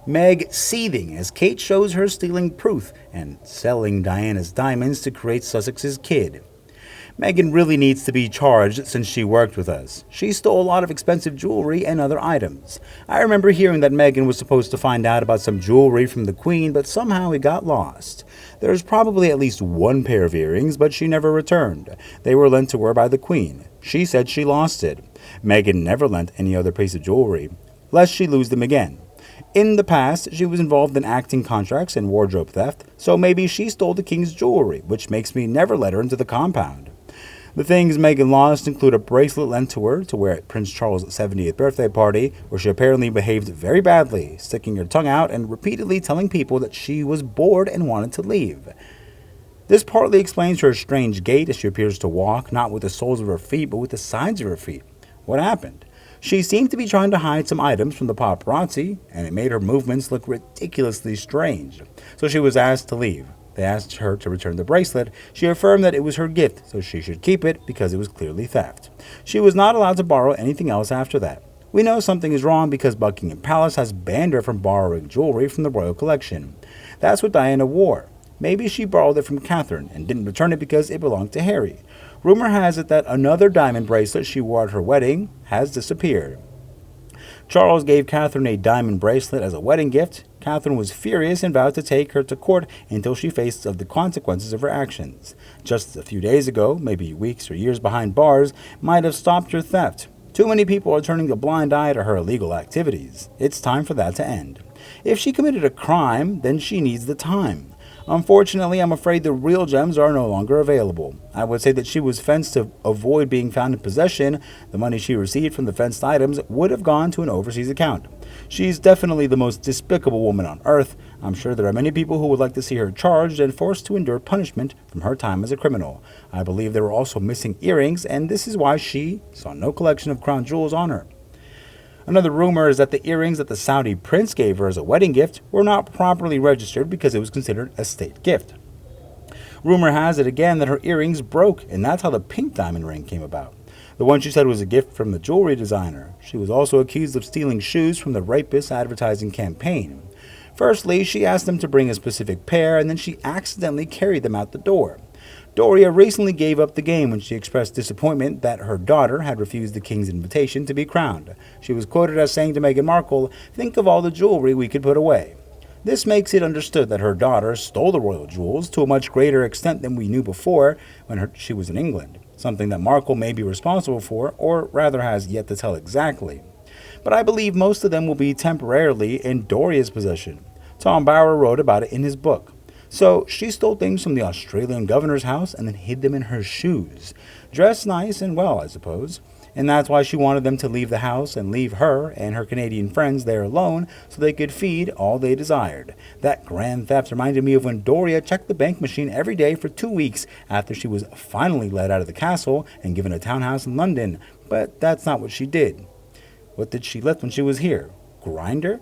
Meg seething as Kate shows her stealing proof and selling Diana's diamonds to create Sussex's kid. Megan really needs to be charged since she worked with us. She stole a lot of expensive jewelry and other items. I remember hearing that Megan was supposed to find out about some jewelry from the Queen, but somehow it got lost. There's probably at least one pair of earrings, but she never returned. They were lent to her by the Queen. She said she lost it. Megan never lent any other piece of jewelry, lest she lose them again. In the past, she was involved in acting contracts and wardrobe theft, so maybe she stole the king's jewelry, which makes me never let her into the compound. The things Meghan lost include a bracelet lent to her to wear at Prince Charles' 70th birthday party, where she apparently behaved very badly, sticking her tongue out and repeatedly telling people that she was bored and wanted to leave. This partly explains her strange gait as she appears to walk, not with the soles of her feet, but with the sides of her feet. What happened? She seemed to be trying to hide some items from the paparazzi, and it made her movements look ridiculously strange. So she was asked to leave. They asked her to return the bracelet. She affirmed that it was her gift, so she should keep it because it was clearly theft. She was not allowed to borrow anything else after that. We know something is wrong because Buckingham Palace has banned her from borrowing jewelry from the royal collection. That's what Diana wore. Maybe she borrowed it from Catherine and didn't return it because it belonged to Harry. Rumor has it that another diamond bracelet she wore at her wedding has disappeared. Charles gave Catherine a diamond bracelet as a wedding gift. Catherine was furious and vowed to take her to court until she faced the consequences of her actions. Just a few days ago, maybe weeks or years behind bars, might have stopped her theft. Too many people are turning a blind eye to her illegal activities. It's time for that to end. If she committed a crime, then she needs the time. Unfortunately, I'm afraid the real gems are no longer available. I would say that she was fenced to avoid being found in possession. The money she received from the fenced items would have gone to an overseas account. She's definitely the most despicable woman on earth. I'm sure there are many people who would like to see her charged and forced to endure punishment from her time as a criminal. I believe there were also missing earrings, and this is why she saw no collection of crown jewels on her. Another rumor is that the earrings that the Saudi prince gave her as a wedding gift were not properly registered because it was considered a state gift. Rumor has it again that her earrings broke, and that's how the pink diamond ring came about. The one she said was a gift from the jewelry designer. She was also accused of stealing shoes from the rapist advertising campaign. Firstly, she asked them to bring a specific pair, and then she accidentally carried them out the door. Doria recently gave up the game when she expressed disappointment that her daughter had refused the king's invitation to be crowned. She was quoted as saying to Meghan Markle, "Think of all the jewelry we could put away." This makes it understood that her daughter stole the royal jewels to a much greater extent than we knew before when she was in England, something that Markle may be responsible for, or rather has yet to tell exactly. But I believe most of them will be temporarily in Doria's possession. Tom Bower wrote about it in his book. So she stole things from the Australian governor's house and then hid them in her shoes. Dressed nice and well, I suppose. And that's why she wanted them to leave the house and leave her and her Canadian friends there alone so they could feed all they desired. That grand theft reminded me of when Doria checked the bank machine every day for 2 weeks after she was finally let out of the castle and given a townhouse in London. But that's not what she did. What did she lift when she was here? Grinder?